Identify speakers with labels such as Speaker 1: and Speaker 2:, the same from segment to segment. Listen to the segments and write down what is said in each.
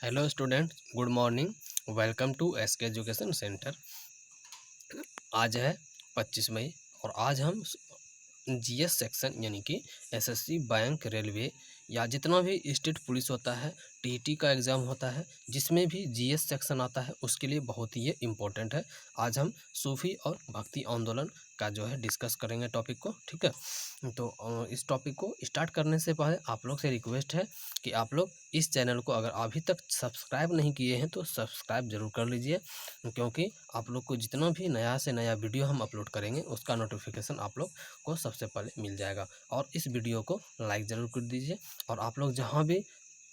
Speaker 1: Hello student, good morning. Welcome to SK education centre. आज है 25 मई और आज हम जीएस सेक्शन यानी कि एसएससी, बैंक, रेलवे या जितना भी स्टेट पुलिस होता है, टीटी का एग्ज़ाम होता है, जिसमें भी जीएस सेक्शन आता है उसके लिए बहुत ही ये इम्पोर्टेंट है। आज हम सूफी और भक्ति आंदोलन का जो है डिस्कस करेंगे टॉपिक को, ठीक है। तो इस टॉपिक को स्टार्ट करने से पहले आप लोग से रिक्वेस्ट है कि आप लोग इस चैनल को अगर अभी तक सब्सक्राइब नहीं किए हैं तो सब्सक्राइब ज़रूर कर लीजिए, क्योंकि आप लोग को जितना भी नया से नया वीडियो हम अपलोड करेंगे उसका नोटिफिकेशन आप लोग को सबसे पहले मिल जाएगा। और इस वीडियो को लाइक ज़रूर कर दीजिए। और आप लोग जहाँ भी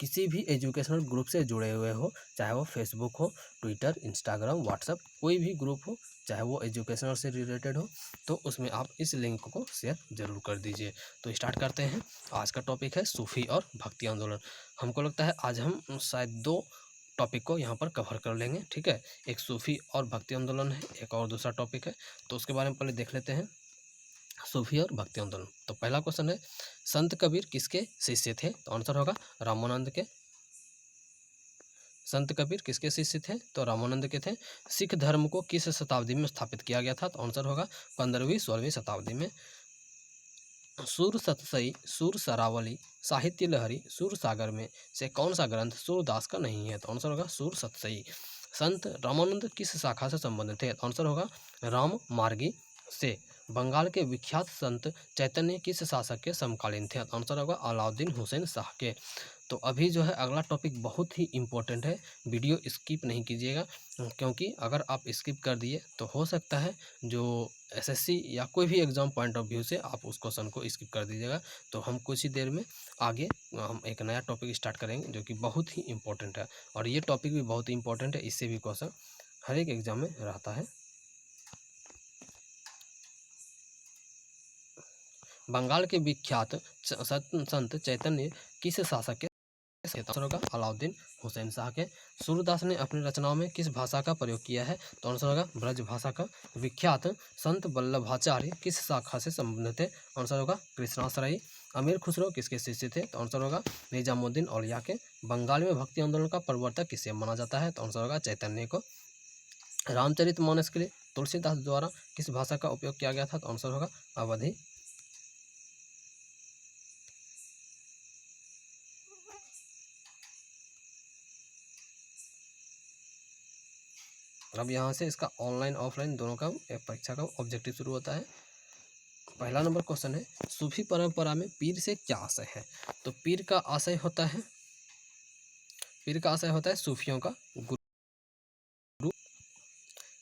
Speaker 1: किसी भी एजुकेशनल ग्रुप से जुड़े हुए हो, चाहे वो फेसबुक हो, ट्विटर, इंस्टाग्राम, व्हाट्सएप, कोई भी ग्रुप हो, चाहे वो एजुकेशनल से रिलेटेड हो, तो उसमें आप इस लिंक को शेयर ज़रूर कर दीजिए। तो स्टार्ट करते हैं। आज का टॉपिक है सूफी और भक्ति आंदोलन। हमको लगता है आज हम शायद 2 टॉपिक को यहाँ पर कवर कर लेंगे, ठीक है। एक सूफी और भक्ति आंदोलन है, एक और दूसरा टॉपिक है, तो उसके बारे में पहले देख लेते हैं। सूफी और भक्ति आंदोलन। तो पहला क्वेश्चन है, संत कबीर किसके शिष्य थे? तो आंसर होगा रामानंद के। संत कबीर किसके शिष्य थे? तो रामानंद के थे। सिख धर्म को किस शताब्दी में स्थापित किया गया था? तो आंसर होगा 15वीं-16वीं शताब्दी में। सूर सतसई, सूर सरावली, साहित्य लहरी, सूर सागर में से कौन सा ग्रंथ सूरदास का नहीं है? तो आंसर होगा सूर सतसई। संत रामानंद किस शाखा से संबंधित थे? तो आंसर होगा राम मार्गी से। बंगाल के विख्यात संत चैतन्य किस शासक के समकालीन थे? तो आंसर होगा अलाउद्दीन हुसैन शाह के। तो अभी जो है अगला टॉपिक बहुत ही इम्पोर्टेंट है, वीडियो स्किप नहीं कीजिएगा, क्योंकि अगर आप स्किप कर दिए तो हो सकता है जो एसएससी या कोई भी एग्ज़ाम पॉइंट ऑफ व्यू से आप उस क्वेश्चन को स्किप कर दीजिएगा। तो हम कुछ ही देर में आगे हम एक नया टॉपिक स्टार्ट करेंगे जो कि बहुत ही इम्पोर्टेंट है, और ये टॉपिक भी बहुत ही इम्पोर्टेंट है, इससे भी क्वेश्चन हर एक एग्ज़ाम में रहता है। बंगाल के विख्यात संत चैतन्य किस शासक के आंसर होगा अलाउद्दीन हुसैन शाह के। सूरदास ने अपनी रचनाओं में किस भाषा का प्रयोग किया है? तो आंसर होगा ब्रज भाषा का। विख्यात संत वल्लभाचार्य किस शाखा से संबंधित थे? आंसर होगा कृष्णाश्रयी। अमीर खुसरो किसके शिष्य थे? तो आंसर होगा निजामुद्दीन औलिया के। बंगाल में भक्ति आंदोलन का प्रवर्तक किसे माना जाता है? तो आंसर होगा चैतन्य को। रामचरितमानस के लिए तुलसीदास द्वारा किस भाषा का उपयोग किया गया था? तो आंसर होगा अवधी। अब यहाँ से इसका ऑनलाइन ऑफलाइन दोनों का परीक्षा का ऑब्जेक्टिव शुरू होता है। पहला नंबर क्वेश्चन है, सूफी परंपरा में पीर से क्या आशय है? तो पीर का आशय होता है सूफियों का गुरु।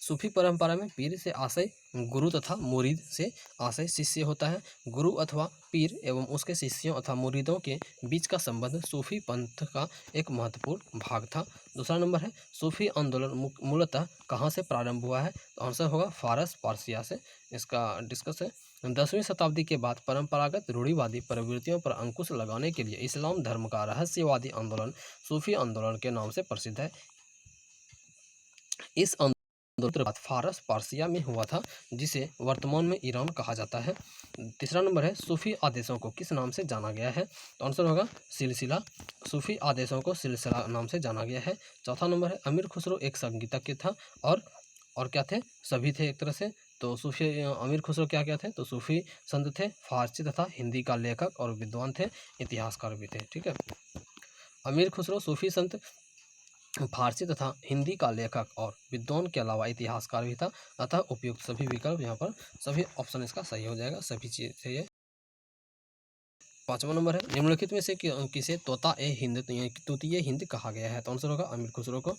Speaker 1: सूफी परंपरा में पीर से आशय गुरु तथा मुरीद से आशय शिष्य होता है। गुरु अथवा पीर एवं उसके शिष्यों अथवा मुरीदों के बीच का संबंध सूफी पंथ का एक महत्वपूर्ण भाग था। दूसरा नंबर है, सूफी आंदोलन मूलतः कहाँ से प्रारंभ हुआ है? तो आंसर होगा फारस पारसिया से। इसका डिस्कस है। 10वीं शताब्दी के बाद परंपरागत रूढ़िवादी प्रवृत्तियों पर अंकुश लगाने के लिए इस्लाम धर्म का रहस्यवादी आंदोलन सूफी आंदोलन के नाम से प्रसिद्ध है। इस आंदोलन फारस पारसिया में हुआ था, जिसे वर्तमान में ईरान कहा जाता है। तीसरा नंबर है, सूफी आदेशों को किस नाम से जाना गया है? तो आंसर होगा सिलसिला। सूफी आदेशों को सिलसिला नाम से जाना गया है। चौथा नंबर है, अमीर खुसरो एक संगीतज्ञ था और क्या थे? सभी थे एक तरह से। तो सूफी अमीर खुसरो क्या थे? तो सूफी संत थे, फारसी तथा हिंदी का लेखक और विद्वान थे, इतिहासकार भी थे, ठीक है। अमीर खुसरो सूफी संत, फारसी तथा हिंदी का लेखक और विद्वान के अलावा इतिहासकार भी था। अतः उपयुक्त सभी विकल्प यहाँ पर, सभी ऑप्शन इसका सही हो जाएगा, सभी चीज़ सही है। पांचवा नंबर है, निम्नलिखित में से किसे तोता ए हिंद तूतीय हिंद कहा गया है? तो आंसर होगा अमीर खुसरो को।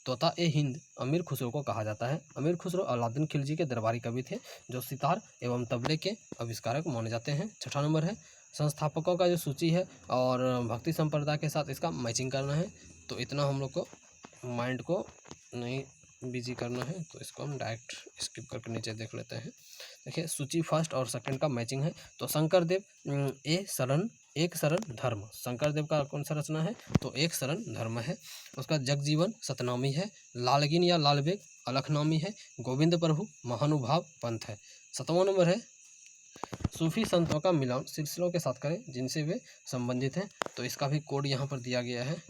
Speaker 1: तोता ए हिंद अमीर खुसरो को कहा जाता है। अमीर खुसरो अलाउद्दीन खिलजी के दरबारी कवि थे, जो सितार एवं तबले के आविष्कारक माने जाते हैं। छठा नंबर है, संस्थापकों का जो सूची है और भक्ति संप्रदाय के साथ इसका मैचिंग करना है। तो इतना हम लोग को माइंड को नहीं बिजी करना है, तो इसको हम डायरेक्ट स्किप करके नीचे देख लेते हैं। देखिए, सूची फर्स्ट और सेकंड का मैचिंग है। तो शंकरदेव एक शरण धर्म, शंकरदेव का कौन सा रचना है? तो एक शरण धर्म है। उसका जगजीवन सतनामी है। लालगिन या लालबेग अलखनामी है। गोविंद प्रभु महानुभाव पंथ है। 7वां नंबर है, सूफी संतों का मिलान सिलसिलों के साथ करें जिनसे वे संबंधित हैं। तो इसका भी कोड यहाँ पर दिया गया है,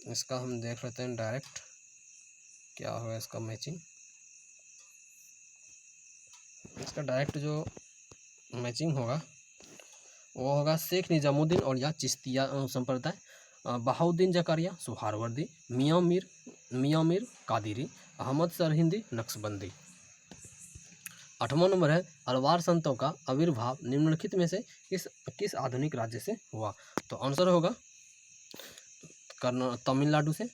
Speaker 1: इसका हम देख लेते हैं डायरेक्ट क्या होगा इसका मैचिंग। इसका डायरेक्ट जो मैचिंग होगा वो होगा शेख निजामुद्दीन औलिया चिश्तिया संप्रदाय, बहाउद्दीन जकारिया सुहारवर्दी, मियाँ मीर कादिरी, अहमद सरहिंदी नक्शबंदी। 8वां नंबर है अलवार संतों का आविर्भाव निम्नलिखित में से किस आधुनिक राज्य से हुआ। तो आंसर होगा तमिलनाडु से।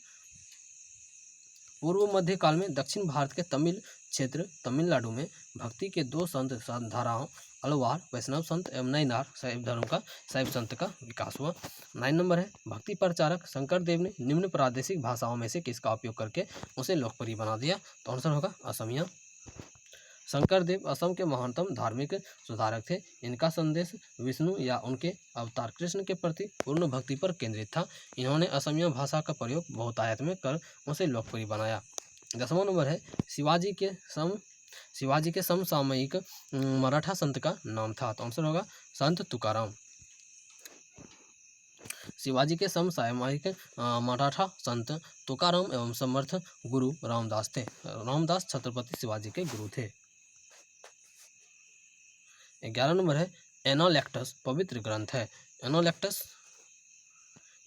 Speaker 1: पूर्व मध्य काल में दक्षिण भारत के तमिल क्षेत्र तमिलनाडु में भक्ति के दो संत धाराओं अलवार वैष्णव संत एवं नैनार शैव धर्म का शैव संत का विकास हुआ। 9 नंबर है भक्ति प्रचारक शंकर देव ने निम्न प्रादेशिक भाषाओं में से किसका उपयोग करके उसे लोकप्रिय बना दिया। तो आंसर होगा असमिया। शंकर देव असम के महानतम धार्मिक सुधारक थे। इनका संदेश विष्णु या उनके अवतार कृष्ण के प्रति पूर्ण भक्ति पर केंद्रित था। इन्होंने असमिया भाषा का प्रयोग बहुतायत में कर उसे लोकप्रिय बनाया। 10वां नंबर है शिवाजी के समसामयिक मराठा संत का नाम था। तो आंसर होगा संत तुकाराम। शिवाजी के समसामयिक मराठा संत तुकाराम एवं समर्थ गुरु रामदास थे। रामदास छत्रपति शिवाजी के गुरु थे। 11 नंबर है एनालेक्टस पवित्र ग्रंथ है। एनालेक्टस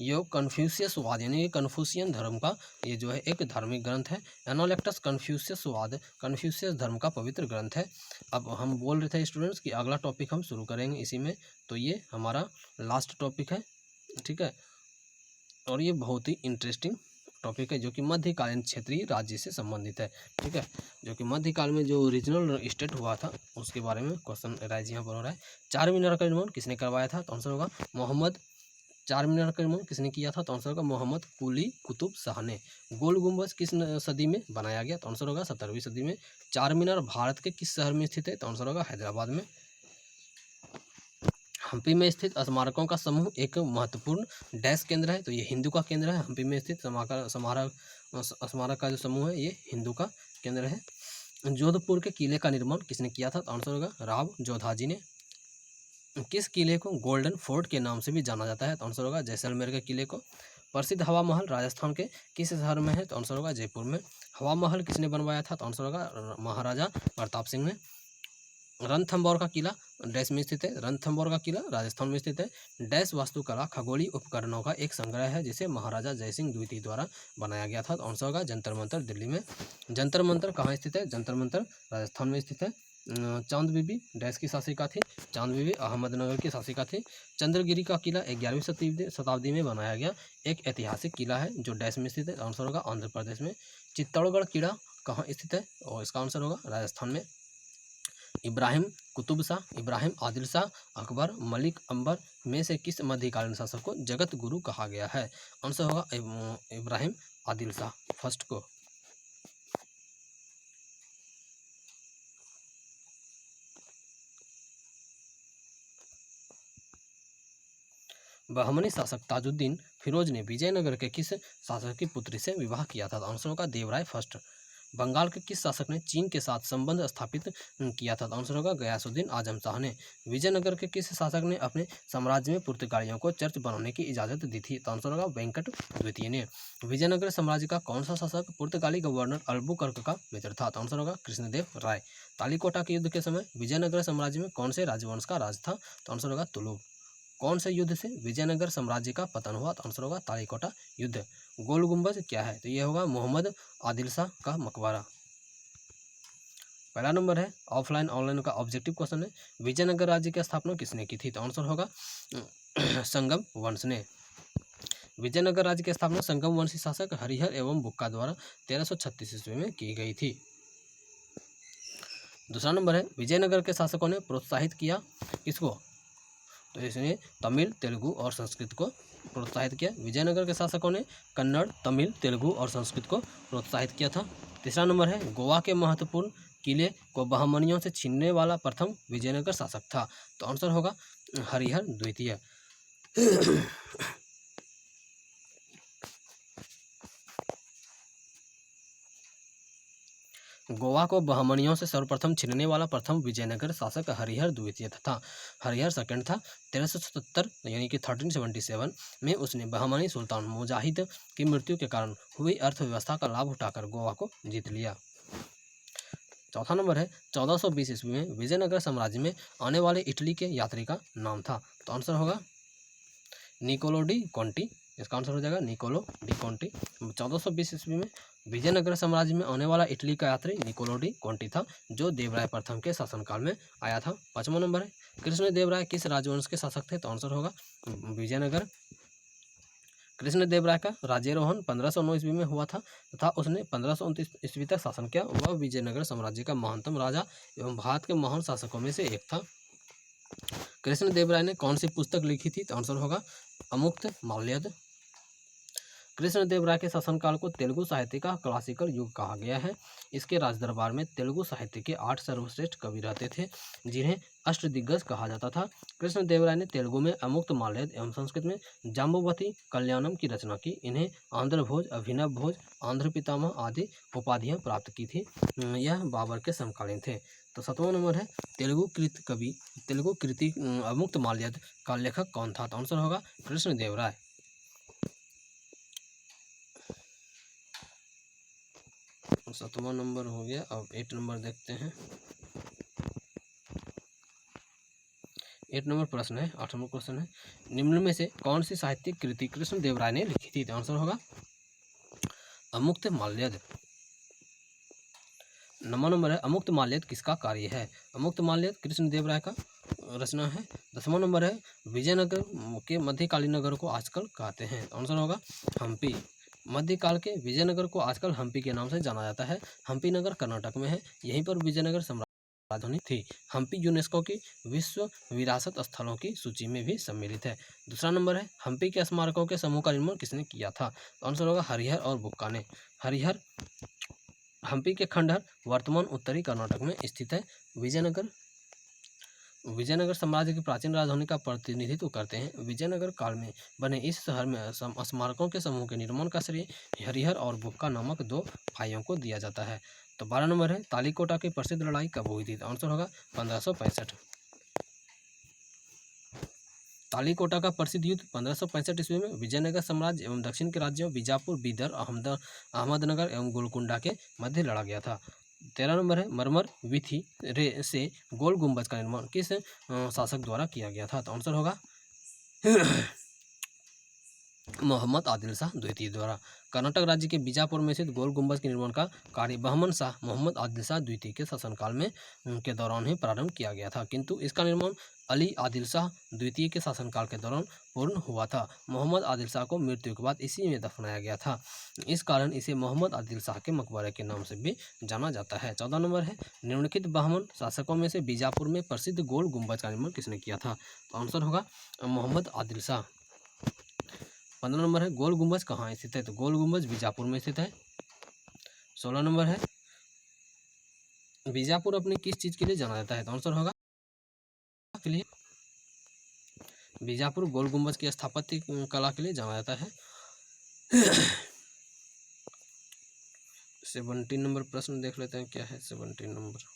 Speaker 1: ये कन्फ्यूशियसवाद यानी कि कन्फ्यूशियन धर्म का ये जो है एक धार्मिक ग्रंथ है। एनालेक्टस कन्फ्यूशियस धर्म का पवित्र ग्रंथ है। अब हम बोल रहे थे स्टूडेंट्स कि अगला टॉपिक हम शुरू करेंगे इसी में, तो ये हमारा लास्ट टॉपिक है, ठीक है। और ये बहुत ही इंटरेस्टिंग टॉपिक है जो कि मध्यकालीन क्षेत्रीय राज्य से संबंधित है, ठीक है। जो कि मध्यकाल में जो रीजनल स्टेट हुआ था उसके बारे में क्वेश्चन राइज यहाँ पर हो रहा है। 4 मीनार का निर्माण किसने करवाया था। तो आंसर होगा मोहम्मद। 4 मीनार का निर्माण किसने किया था। तो आंसर होगा मोहम्मद कुली कुतुब शाह ने। गोल गुंबज किस सदी में बनाया गया। तो आंसर होगा 17वीं सदी में। 4 मीनार भारत के किस शहर में स्थित है। तो आंसर होगा हैदराबाद में। हम्पी में स्थित स्मारकों का समूह एक महत्वपूर्ण डैश केंद्र है। तो ये हिंदू का केंद्र है। हम्पी में स्थित स्मारक का जो समूह है ये हिंदू का केंद्र है। जोधपुर के किले का निर्माण किसने किया था। तो आंसर होगा राव जोधाजी ने। किस किले को गोल्डन फोर्ट के नाम से भी जाना जाता है। तो आंसर होगा जैसलमेर के किले को। प्रसिद्ध हवा महल राजस्थान के किस शहर में है। तो आंसर होगा जयपुर में। हवा महल किसने बनवाया था। तो आंसर होगा महाराजा प्रताप सिंह ने। रणथंभौर का किला डैश में स्थित है। रणथंभौर का किला राजस्थान में स्थित है। डैश वास्तुकला खगोलीय उपकरणों का एक संग्रह है जिसे महाराजा जयसिंह द्वितीय द्वारा बनाया गया था। तो आंसर होगा जंतर मंतर दिल्ली में। जंतर मंतर कहाँ स्थित है। जंतर मंतर राजस्थान में स्थित है। चांद बीबी डैश की शासिका थी। चांद बीबी अहमदनगर की शासिका थी। चंद्रगिरी का किला 11वीं शताब्दी में बनाया गया एक ऐतिहासिक किला है जो डैश में स्थित है। आंसर होगा आंध्र प्रदेश में। चित्तौड़गढ़ किला कहाँ स्थित है और इसका आंसर होगा राजस्थान में। इब्राहिम कुतुब शाह, इब्राहिम आदिल शाह, अकबर, मलिक अंबर में से किस मध्यकालीन शासक को जगत गुरु कहा गया है। आंसर होगा इब्राहिम आदिल शाह फर्स्ट को। बहमनी शासक ताजुद्दीन फिरोज ने विजयनगर के किस शासक की पुत्री से विवाह किया था। आंसर होगा देवराय फर्स्ट। बंगाल के किस शासक ने चीन के साथ संबंध स्थापित किया था। आंसर होगा गयासुद्दीन आजम शाह ने। विजयनगर के किस शासक ने अपने साम्राज्य में पुर्तगालियों को चर्च बनाने की इजाजत दी थी। तो आंसर होगा वेंकट द्वितीय ने। विजयनगर साम्राज्य का कौन सा शासक पुर्तगाली गवर्नर अल्बुकर्क का मित्र था। तो आंसर होगा कृष्णदेव राय। तालीकोटा के युद्ध के समय विजयनगर साम्राज्य में कौन से राजवंश का राज था। तो आंसर होगा तुलुक। कौन से युद्ध से विजयनगर साम्राज्य का पतन हुआ। तो आंसर होगा तालीकोटा युद्ध। गोल गुंबज क्या है। तो यह होगा मोहम्मद आदिल शाह का मकबरा। पहला नंबर है ऑफलाइन ऑनलाइन का ऑब्जेक्टिव क्वेश्चन है। विजयनगर राज्य की स्थापना किसने की थी। तो आंसर होगा संगम वंश ने। विजयनगर राज्य की स्थापना संगम वंशी शासक हरिहर एवं बुक्का द्वारा 1336 ईस्वी में की गई थी। दूसरा नंबर है विजयनगर के शासकों ने प्रोत्साहित किया किसको। तो इसने तमिल तेलुगु और संस्कृत को प्रोत्साहित किया। विजयनगर के शासकों ने कन्नड़ तमिल तेलुगु और संस्कृत को प्रोत्साहित किया था। तीसरा नंबर है गोवा के महत्वपूर्ण किले को बहमनियों से छीनने वाला प्रथम विजयनगर शासक था। तो आंसर होगा हरिहर द्वितीय। गोवा को बहमनियों से सर्वप्रथम छीनने वाला प्रथम विजयनगर शासक हरिहर द्वितीय था। हरिहर सेकंड था। 1377 यानी कि 1377 में उसने बहमनी सुल्तान मुजाहिद की मृत्यु के कारण हुई अर्थव्यवस्था का लाभ उठाकर गोवा को जीत लिया। चौथा नंबर है 1420 ईस्वी में विजयनगर साम्राज्य में आने वाले इटली के यात्री का नाम था। तो आंसर होगा निकोलो डी कॉन्टी। इसका आंसर हो जाएगा निकोलो डी कॉन्टी। 1420 ईस्वी में विजयनगर साम्राज्य में आने वाला इटली का यात्री निकोलो डी कॉन्टी था, जो देवराय प्रथम के शासनकाल में आया था। 5वां नंबर है कृष्ण देव राय किस राजवंश के शासक थे? तो आंसर होगा विजयनगर। कृष्ण देव राय का राज्यारोहण 1509 ईस्वी में हुआ था तथा उसने 1529 ईस्वी तक शासन किया। वह विजयनगर साम्राज्य का महानतम राजा एवं भारत के महान शासकों में से एक था। कृष्ण देव राय ने कौन सी पुस्तक लिखी थी? तो आंसर होगा अमुक्त माल्यद। कृष्ण देव राय के शासनकाल को तेलुगु साहित्य का क्लासिकल युग कहा गया है। इसके राजदरबार में तेलुगु साहित्य के 8 सर्वश्रेष्ठ कवि रहते थे, जिन्हें अष्टदिग्गज कहा जाता था। कृष्ण देव राय ने तेलुगु में अमुक्त माल्यद एवं संस्कृत में जाम्बुवती कल्याणम की रचना की। इन्हें आंध्र भोज, अभिनव भोज, आंध्र पितामह आदि उपाधियां प्राप्त की थी। यह बाबर के समकालीन थे। तो 7वां नंबर है तेलुगु कृति अमुक्त माल्यद का लेखक कौन था? तो आंसर होगा कृष्ण देव राय। 7वां नंबर हो गया। अब 8 नंबर देखते हैं। 8 नंबर प्रश्न है, 8 नंबर क्वेश्चन है, निम्न में से कौन सी साहित्यिक कृति कृष्ण देव राय ने लिखी थी? तो आंसर होगा अमुक्त माल्यद। 9वां नंबर है अमुक्त माल्यद किसका कार्य है? अमुक्त माल्यद कृष्ण देव राय का रचना है। 10वां नंबर है विजयनगर के मध्यकालीन नगर को आजकल कहते हैं? आंसर होगा हम्पी। मध्यकाल के विजयनगर को आजकल हम्पी के नाम से जाना जाता है। हम्पी नगर कर्नाटक में है। यहीं पर विजयनगर राजधानी थी। हम्पी यूनेस्को की विश्व विरासत स्थलों की सूची में भी सम्मिलित है। दूसरा नंबर है हम्पी के स्मारकों के समूह का निर्माण किसने किया था? तो आंसर होगा हरिहर और बुक्का ने। हरिहर हम्पी के खंडहर वर्तमान उत्तरी कर्नाटक में स्थित है। विजयनगर साम्राज्य की प्राचीन राजधानी का प्रतिनिधित्व करते हैं। विजयनगर काल में बने इस शहर में स्मारकों के समूह के निर्माण का श्रेय हरिहर और बुक्का नामक 2 भाइयों को दिया जाता है। तो 12 नंबर है तालीकोटा की प्रसिद्ध लड़ाई कब हुई थी? तो आंसर होगा 1565। तालीकोटा का प्रसिद्ध युद्ध 1565 ईस्वी में विजयनगर साम्राज्य एवं दक्षिण के राज्यों बीजापुर, बीदर, अहमदनगर एवं गोलकुंडा के मध्य लड़ा गया था। 13 नंबर है मरमर विथी रे से गोल गुंबज का निर्माण किस शासक द्वारा किया गया था? तो आंसर होगा मोहम्मद आदिल शाह द्वितीय द्वारा। कर्नाटक राज्य के बीजापुर में स्थित गोल गुंबज के निर्माण का कार्य बहमन शाह मोहम्मद आदिल शाह द्वितीय के शासनकाल में के दौरान ही प्रारंभ किया गया था, किंतु इसका निर्माण अली आदिल शाह द्वितीय के शासनकाल के दौरान पूर्ण हुआ था। मोहम्मद आदिल शाह को मृत्यु के बाद इसी में दफनाया गया था। इस कारण इसे मोहम्मद आदिल शाह के मकबरे के नाम से भी जाना जाता है। 14 नंबर है निम्नलिखित बहमन शासकों में से बीजापुर में प्रसिद्ध गोल गुंबज का निर्माण किसने किया था? तो आंसर होगा मोहम्मद आदिल शाह। 15 नंबर है गोल गुंबज कहाँ स्थित है? तो गोल गुंबज बीजापुर में स्थित है। 16 नंबर है बीजापुर अपने किस चीज के लिए जाना जाता है? तो आंसर होगा के लिए। बीजापुर गोल गुंबज की स्थापत्य कला के लिए जाना जाता है। 17 नंबर प्रश्न देख लेते हैं क्या है। 17 नंबर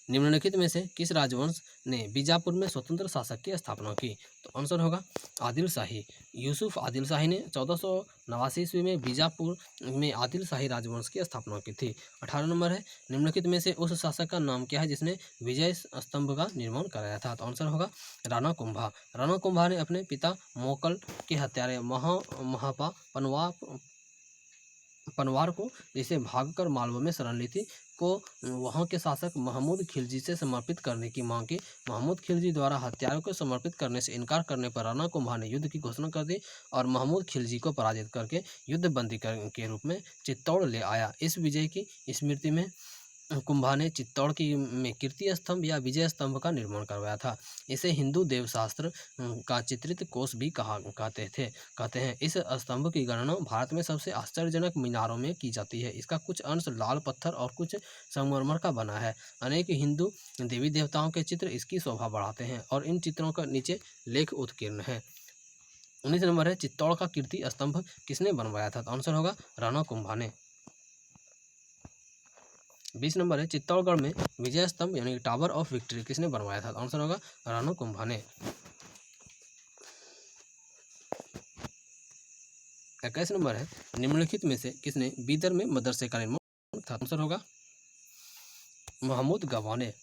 Speaker 1: निम्नलिखित में से किस राजवंश ने बीजापुर में स्वतंत्र शासक की स्थापना की? तो आंसर होगा आदिल शाही। यूसुफ आदिल शाही ने 1489 ईस्वी में बीजापुर में आदिल शाही राजवंश की स्थापना की थी। 18 नंबर है निम्नलिखित में से उस शासक का नाम क्या है जिसने विजय स्तंभ का निर्माण कराया था? तो आंसर होगा राणा कुंभा। राणा कुंभा ने अपने पिता मोकल के हत्यारे महापा पनवार को जिसे भागकर मालवा में शरण ली थी को वहां के शासक महमूद खिलजी से समर्पित करने की मांग की। महमूद खिलजी द्वारा हत्यारों को समर्पित करने से इनकार करने पर राणा कुंभा ने युद्ध की घोषणा कर दी और महमूद खिलजी को पराजित करके युद्धबंदी के रूप में चित्तौड़ ले आया। इस विजय की स्मृति में कुंभा ने चित्तौड़ की में कीर्ति स्तंभ या विजय स्तंभ का निर्माण करवाया था। इसे हिंदू देवशास्त्र का चित्रित कोष भी कहते हैं। इस स्तंभ की गणना भारत में सबसे आश्चर्यजनक मीनारों में की जाती है। इसका कुछ अंश लाल पत्थर और कुछ संगमरमर का बना है। अनेक हिंदू देवी देवताओं के चित्र इसकी शोभा बढ़ाते हैं और इन चित्रों का नीचे लेख उत्कीर्ण है। 19 नंबर है चित्तौड़ का कीर्ति स्तंभ किसने बनवाया था? तो आंसर होगा राणा कुंभा ने। 20 नंबर है, चित्तौड़गढ़ में विजय स्तंभ यानी टावर ऑफ विक्ट्री किसने बनवाया था? आंसर होगा राणा कुंभा ने। 21 नंबर है, निम्नलिखित में से किसने बीदर में मदरसे का निर्माण था? आंसर होगा महमूद गवा ने।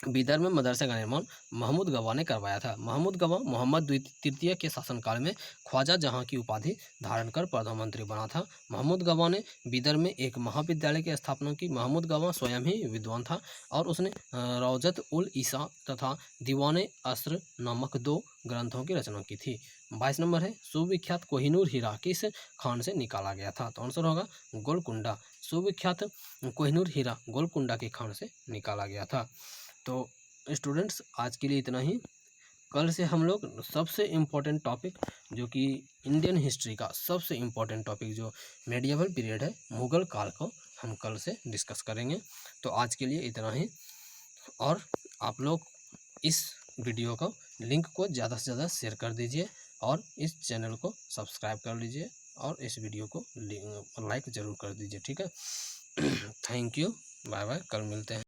Speaker 1: बीदर में मदरसे का निर्माण महमूद गवा ने करवाया था। महमूद गवा मोहम्मद तृतीय के शासनकाल में ख्वाजा जहां की उपाधि धारण कर प्रधानमंत्री बना था। महमूद गवा ने बीदर में एक महाविद्यालय की स्थापना की। महमूद गवा स्वयं ही विद्वान था और उसने रौजत उल ईसा तथा दीवान अस्र नामक 2 ग्रंथों की रचना की थी। 22 नंबर है, सुविख्यात कोहिनूर हीरा किस खान से निकाला गया था? तो आंसर होगा गोलकुंडा। सुविख्यात कोहिनूर हीरा गोलकुंडा के खान से निकाला गया था। तो स्टूडेंट्स आज के लिए इतना ही। कल से हम लोग सबसे इम्पोर्टेंट टॉपिक जो कि इंडियन हिस्ट्री का सबसे इम्पोर्टेंट टॉपिक जो मेडिएवल पीरियड है, मुगल काल को हम कल से डिस्कस करेंगे। तो आज के लिए इतना ही, और आप लोग इस वीडियो को लिंक को ज़्यादा से ज़्यादा शेयर कर दीजिए और इस चैनल को सब्सक्राइब कर लीजिए और इस वीडियो को लाइक ज़रूर कर दीजिए, ठीक है। थैंक यू, बाय बाय, कल मिलते हैं।